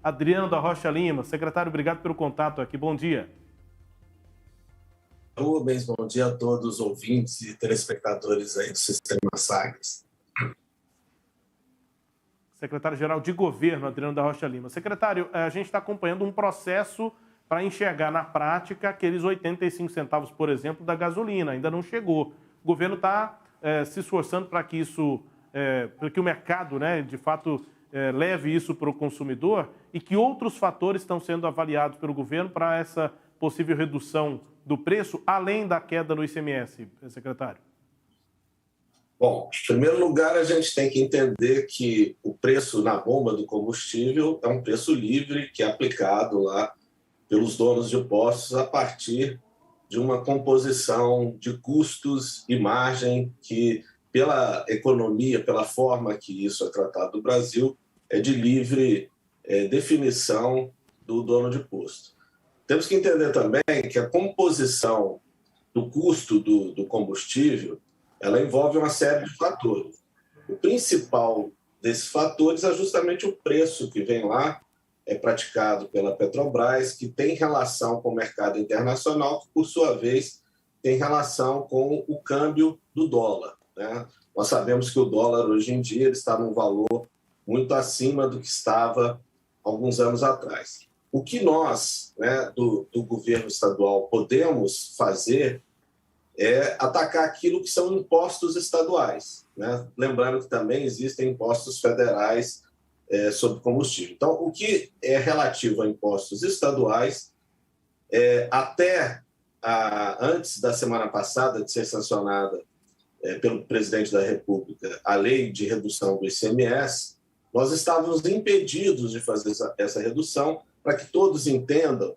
Adriano da Rocha Lima. Secretário, obrigado pelo contato aqui. Bom dia. Rubens, bom dia a todos os ouvintes e telespectadores aí do Sistema Sagres. Secretário-Geral de Governo, Adriano da Rocha Lima. Secretário, a gente está acompanhando um processo para enxergar na prática aqueles 85 centavos, por exemplo, da gasolina. Ainda não chegou. O governo está se esforçando para que isso, para que o mercado, né, de fato, leve isso para o consumidor e que outros fatores estão sendo avaliados pelo governo para essa possível redução do preço, além da queda no ICMS, secretário? Bom, em primeiro lugar, a gente tem que entender que o preço na bomba do combustível é um preço livre que é aplicado lá pelos donos de postos a partir de uma composição de custos e margem que, pela economia, pela forma que isso é tratado no Brasil, é de livre definição do dono de posto. Temos que entender também que a composição do custo do combustível ela envolve uma série de fatores. O principal desses fatores é justamente o preço que vem lá, é praticado pela Petrobras, que tem relação com o mercado internacional, que, por sua vez, tem relação com o câmbio do dólar, né? Nós sabemos que o dólar, hoje em dia, ele está num valor muito acima do que estava alguns anos atrás. O que nós, né, do governo estadual, podemos fazer é atacar aquilo que são impostos estaduais, né? Lembrando que também existem impostos federais sobre combustível. Então, o que é relativo a impostos estaduais, até antes da semana passada de ser sancionada pelo presidente da República a lei de redução do ICMS, nós estávamos impedidos de fazer essa redução para que todos entendam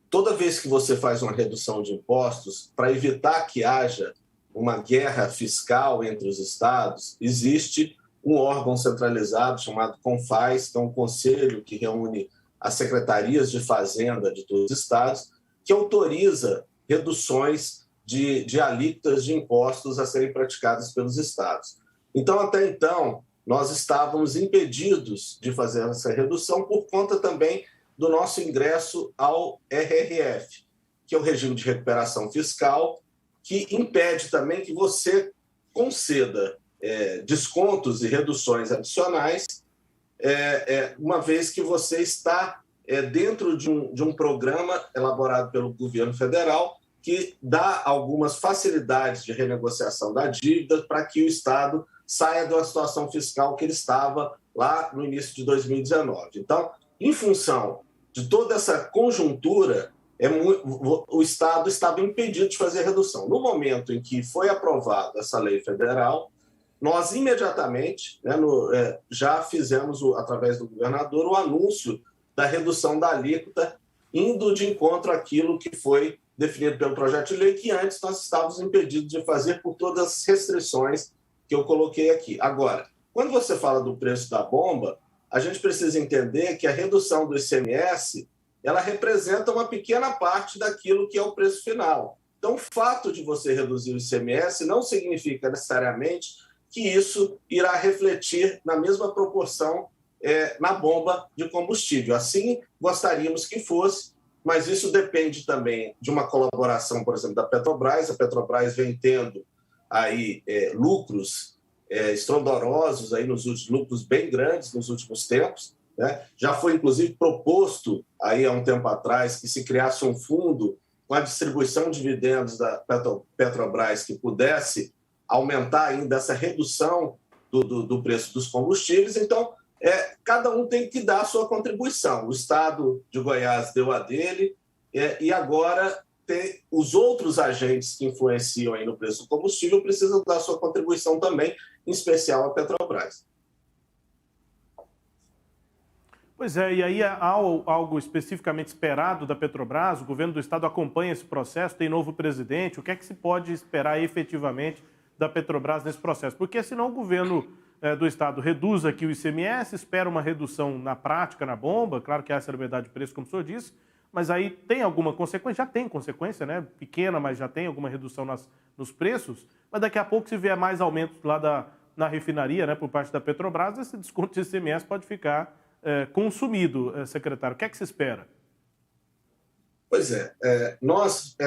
toda vez que você faz uma redução de impostos, para evitar que haja uma guerra fiscal entre os estados, existe um órgão centralizado chamado CONFAZ, que é um conselho que reúne as secretarias de fazenda de todos os estados, que autoriza reduções de alíquotas de impostos a serem praticadas pelos estados. Então, até então, nós estávamos impedidos de fazer essa redução por conta também do nosso ingresso ao RRF, que é o regime de recuperação fiscal, que impede também que você conceda descontos e reduções adicionais, uma vez que você está dentro de um programa elaborado pelo governo federal que dá algumas facilidades de renegociação da dívida para que o Estado saia da situação fiscal que ele estava lá no início de 2019. Então, em função de toda essa conjuntura, o Estado estava impedido de fazer redução. No momento em que foi aprovada essa lei federal, nós imediatamente, né, já fizemos, através do governador, o anúncio da redução da alíquota, indo de encontro àquilo que foi definido pelo projeto de lei, que antes nós estávamos impedidos de fazer por todas as restrições que eu coloquei aqui. Agora, quando você fala do preço da bomba, a gente precisa entender que a redução do ICMS ela representa uma pequena parte daquilo que é o preço final. Então, o fato de você reduzir o ICMS não significa necessariamente que isso irá refletir na mesma proporção na bomba de combustível. Assim, gostaríamos que fosse, mas isso depende também de uma colaboração, por exemplo, da Petrobras. A Petrobras vem tendo aí lucros estrondorosos, aí lucros bem grandes nos últimos tempos, né? Já foi, inclusive, proposto aí há um tempo atrás que se criasse um fundo com a distribuição de dividendos da Petrobras que pudesse aumentar ainda essa redução do preço dos combustíveis. Então, cada um tem que dar a sua contribuição. O Estado de Goiás deu a dele e agora os outros agentes que influenciam aí no preço do combustível precisam dar a sua contribuição também, em especial a Petrobras. Pois é, e aí há algo especificamente esperado da Petrobras? O governo do Estado acompanha esse processo, tem novo presidente, o que é que se pode esperar efetivamente da Petrobras nesse processo? Porque senão o governo do Estado reduz aqui o ICMS, espera uma redução na prática, na bomba, claro que há essa liberdade de preço, como o senhor disse, mas aí tem alguma consequência? Já tem consequência, né? Pequena, mas já tem alguma redução nos preços, mas daqui a pouco se vier mais aumentos lá na refinaria, né, por parte da Petrobras, esse desconto de ICMS pode ficar consumido, secretário. O que é que se espera? Pois é,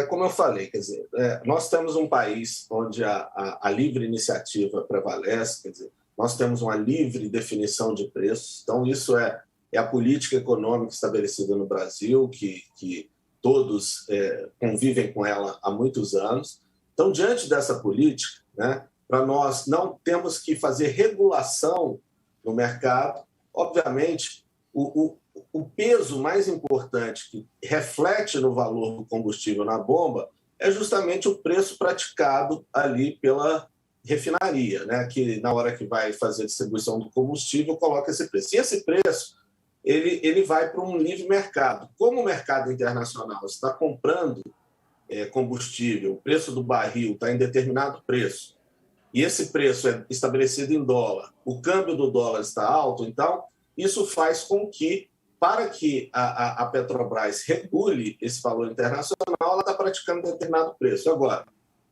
como eu falei, quer dizer, nós temos um país onde a livre iniciativa prevalece, quer dizer, nós temos uma livre definição de preços, então isso é a política econômica estabelecida no Brasil, que todos convivem com ela há muitos anos. Então, diante dessa política, né, para nós não temos que fazer regulação no mercado, obviamente, o peso mais importante que reflete no valor do combustível na bomba é justamente o preço praticado ali pela refinaria, né? Que na hora que vai fazer a distribuição do combustível coloca esse preço. E esse preço ele vai para um livre mercado. Como o mercado internacional está comprando combustível, o preço do barril está em determinado preço, e esse preço é estabelecido em dólar, o câmbio do dólar está alto, então isso faz com que, para que a Petrobras regule esse valor internacional, ela está praticando determinado preço. Agora,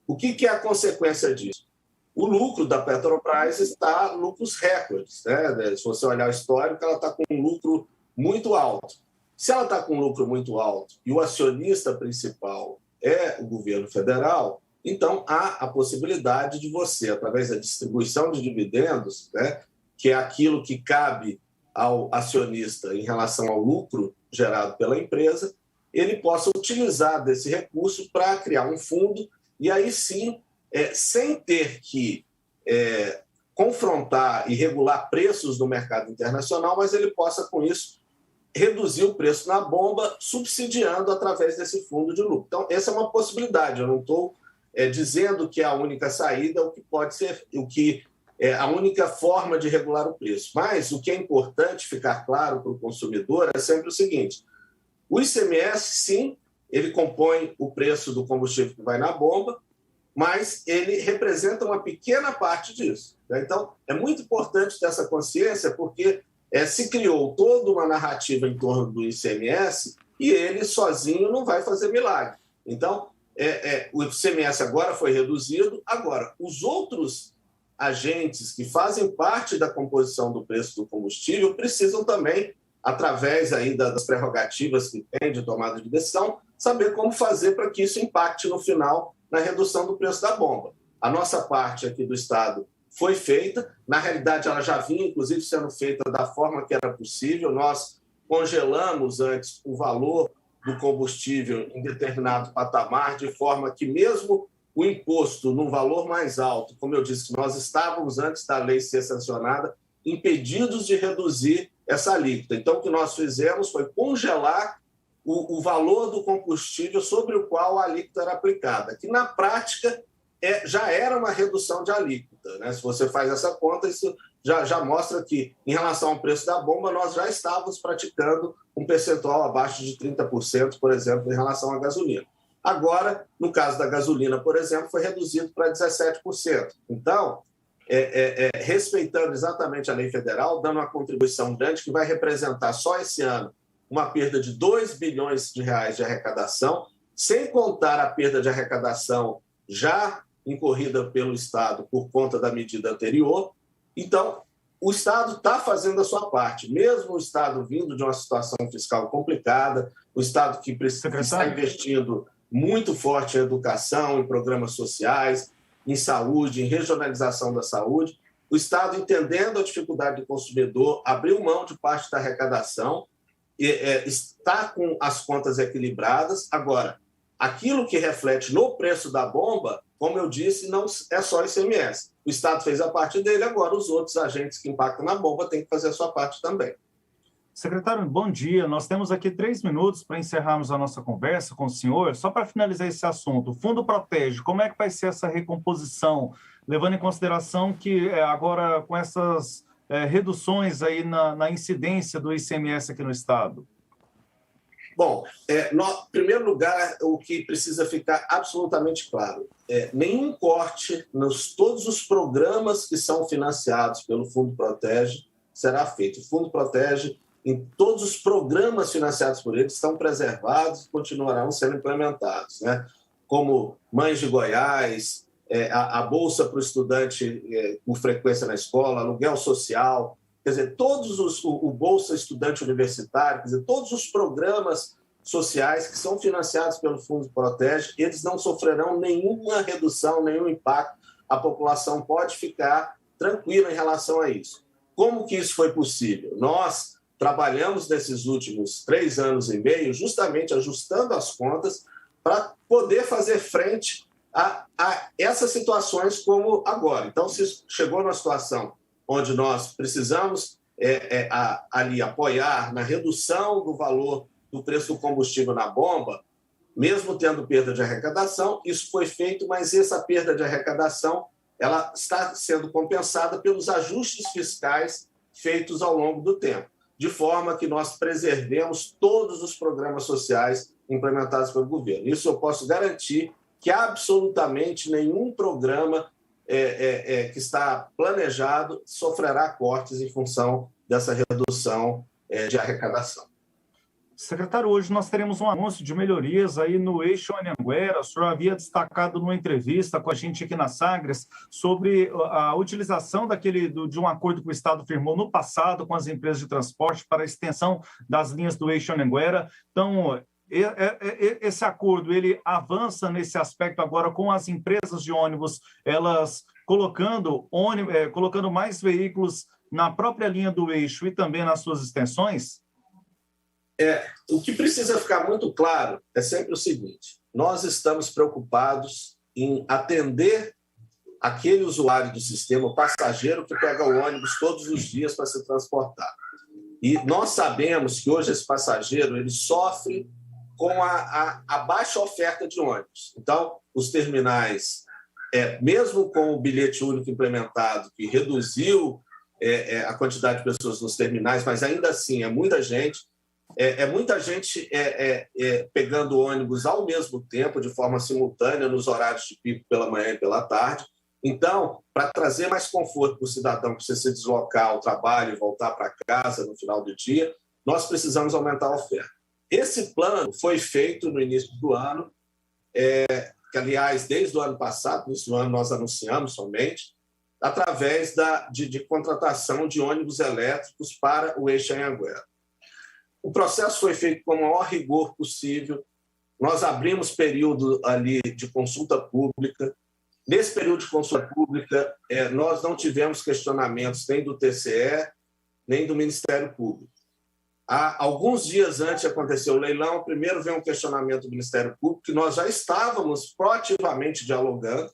o que é a consequência disso? O lucro da Petrobras está lucros recordes, né? Se você olhar o histórico, ela está com um lucro muito alto. Se ela está com um lucro muito alto e o acionista principal é o governo federal, então há a possibilidade de você, através da distribuição de dividendos, né, que é aquilo que cabe ao acionista em relação ao lucro gerado pela empresa, ele possa utilizar desse recurso para criar um fundo e aí sim, sem ter que confrontar e regular preços no mercado internacional, mas ele possa, com isso, reduzir o preço na bomba, subsidiando através desse fundo de lucro. Então, essa é uma possibilidade. Eu não estou dizendo que é a única saída, o que pode ser, o que é a única forma de regular o preço. Mas o que é importante ficar claro para o consumidor é sempre o seguinte: o ICMS, sim, ele compõe o preço do combustível que vai na bomba, mas ele representa uma pequena parte disso. Né? Então, é muito importante ter essa consciência, porque se criou toda uma narrativa em torno do ICMS e ele sozinho não vai fazer milagre. Então, o ICMS agora foi reduzido. Agora, os outros agentes que fazem parte da composição do preço do combustível precisam também, através aí das prerrogativas que tem de tomada de decisão, saber como fazer para que isso impacte no final na redução do preço da bomba. A nossa parte aqui do Estado foi feita, na realidade ela já vinha, inclusive, sendo feita da forma que era possível. Nós congelamos antes o valor do combustível em determinado patamar, de forma que mesmo o imposto num valor mais alto, como eu disse, nós estávamos, antes da lei ser sancionada, impedidos de reduzir essa alíquota. Então, o que nós fizemos foi congelar o valor do combustível sobre o qual a alíquota era aplicada, que na prática já era uma redução de alíquota. Né? Se você faz essa conta, isso já mostra que, em relação ao preço da bomba, nós já estávamos praticando um percentual abaixo de 30%, por exemplo, em relação à gasolina. Agora, no caso da gasolina, por exemplo, foi reduzido para 17%. Então, respeitando exatamente a lei federal, dando uma contribuição grande que vai representar só esse ano uma perda de 2 bilhões de reais de arrecadação, sem contar a perda de arrecadação já incorrida pelo Estado por conta da medida anterior. Então, o Estado está fazendo a sua parte, mesmo o Estado vindo de uma situação fiscal complicada, o Estado que está investindo muito forte em educação, em programas sociais, em saúde, em regionalização da saúde, o Estado, entendendo a dificuldade do consumidor, abriu mão de parte da arrecadação, está com as contas equilibradas. Agora, aquilo que reflete no preço da bomba, como eu disse, não é só ICMS. O Estado fez a parte dele, agora os outros agentes que impactam na bomba têm que fazer a sua parte também. Secretário, bom dia. Nós temos aqui 3 minutos para encerrarmos a nossa conversa com o senhor. Só para finalizar esse assunto, o Fundo Protege, como é que vai ser essa recomposição, levando em consideração que agora com essas reduções aí na incidência do ICMS aqui no Estado? Bom, em primeiro lugar, o que precisa ficar absolutamente claro, nenhum corte nos todos os programas que são financiados pelo Fundo Protege será feito. O Fundo Protege, em todos os programas financiados por ele, estão preservados e continuarão sendo implementados, né? Como Mães de Goiás, a bolsa para o estudante por frequência na escola, aluguel social, quer dizer, o Bolsa Estudante Universitário, quer dizer, todos os programas sociais que são financiados pelo Fundo Protege, eles não sofrerão nenhuma redução, nenhum impacto. A população pode ficar tranquila em relação a isso. Como que isso foi possível? Nós trabalhamos nesses últimos 3 anos e meio justamente ajustando as contas para poder fazer frente a essas situações como agora. Então, se chegou numa situação onde nós precisamos ali apoiar na redução do valor do preço do combustível na bomba, mesmo tendo perda de arrecadação, isso foi feito, mas essa perda de arrecadação ela está sendo compensada pelos ajustes fiscais feitos ao longo do tempo, de forma que nós preservemos todos os programas sociais implementados pelo governo. Isso eu posso garantir que absolutamente nenhum programa que está planejado sofrerá cortes em função dessa redução de arrecadação. Secretário, hoje nós teremos um anúncio de melhorias aí no eixo Anhanguera. O senhor havia destacado numa entrevista com a gente aqui na Sagres sobre a utilização de um acordo que o Estado firmou no passado com as empresas de transporte para a extensão das linhas do eixo Anhanguera. Então, esse acordo, ele avança nesse aspecto agora com as empresas de ônibus, elas colocando mais veículos na própria linha do eixo e também nas suas extensões? O que precisa ficar muito claro é sempre o seguinte: nós estamos preocupados em atender aquele usuário do sistema, o passageiro que pega o ônibus todos os dias para se transportar. E nós sabemos que hoje esse passageiro ele sofre com a baixa oferta de ônibus. Então, os terminais, mesmo com o bilhete único implementado, que reduziu a quantidade de pessoas nos terminais, mas ainda assim é muita gente pegando ônibus ao mesmo tempo, de forma simultânea, nos horários de pico pela manhã e pela tarde. Então, para trazer mais conforto para o cidadão que precisa se deslocar ao trabalho e voltar para casa no final do dia, nós precisamos aumentar a oferta. Esse plano foi feito no início do ano, que, aliás, desde o ano passado, nesse ano nós anunciamos somente, através de contratação de ônibus elétricos para o eixo Anhanguera. O processo foi feito com o maior rigor possível. Nós abrimos período ali de consulta pública. Nesse período de consulta pública, nós não tivemos questionamentos nem do TCE, nem do Ministério Público. Alguns dias antes de acontecer o leilão, primeiro veio um questionamento do Ministério Público, que nós já estávamos proativamente dialogando.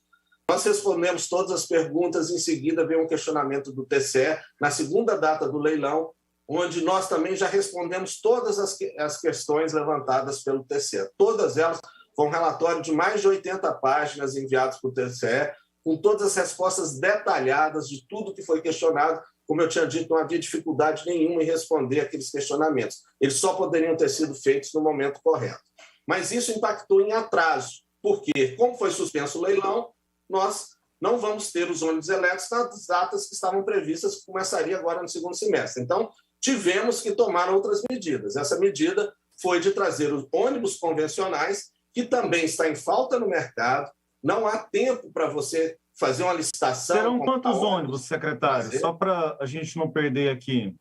Nós respondemos todas as perguntas, em seguida veio um questionamento do TCE, na segunda data do leilão, onde nós também já respondemos todas as questões levantadas pelo TCE. Todas elas foram um relatório de mais de 80 páginas enviados para o TCE, com todas as respostas detalhadas de tudo que foi questionado. Como eu tinha dito, não havia dificuldade nenhuma em responder aqueles questionamentos. Eles só poderiam ter sido feitos no momento correto. Mas isso impactou em atraso, porque, como foi suspenso o leilão, nós não vamos ter os ônibus elétricos nas datas que estavam previstas, que começaria agora no segundo semestre. Então, tivemos que tomar outras medidas. Essa medida foi de trazer os ônibus convencionais, que também está em falta no mercado. Não há tempo para você fazer uma licitação. Serão quantos ônibus, secretário? Só para a gente não perder aqui.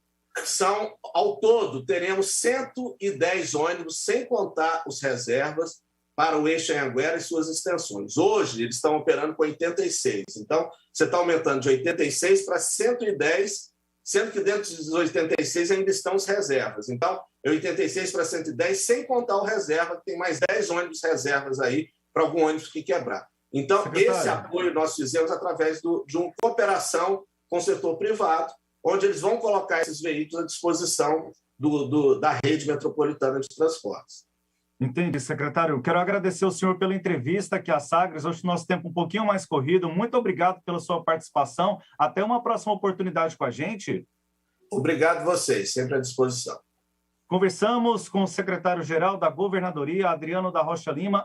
Ao todo, teremos 110 ônibus, sem contar os reservas, para o eixo Anhanguera e suas extensões. Hoje, eles estão operando com 86. Então, você está aumentando de 86 para 110, sendo que dentro dos 86 ainda estão os reservas. Então, 86 para 110, sem contar o reserva, que tem mais 10 ônibus reservas aí para algum ônibus que quebrar. Então, secretário, esse apoio nós fizemos através de uma cooperação com o setor privado, onde eles vão colocar esses veículos à disposição da rede metropolitana de transportes. Entendi, secretário. Quero agradecer ao senhor pela entrevista aqui à Sagres. Hoje nosso tempo um pouquinho mais corrido. Muito obrigado pela sua participação. Até uma próxima oportunidade com a gente. Obrigado a vocês, sempre à disposição. Conversamos com o secretário-geral da Governadoria, Adriano da Rocha Lima.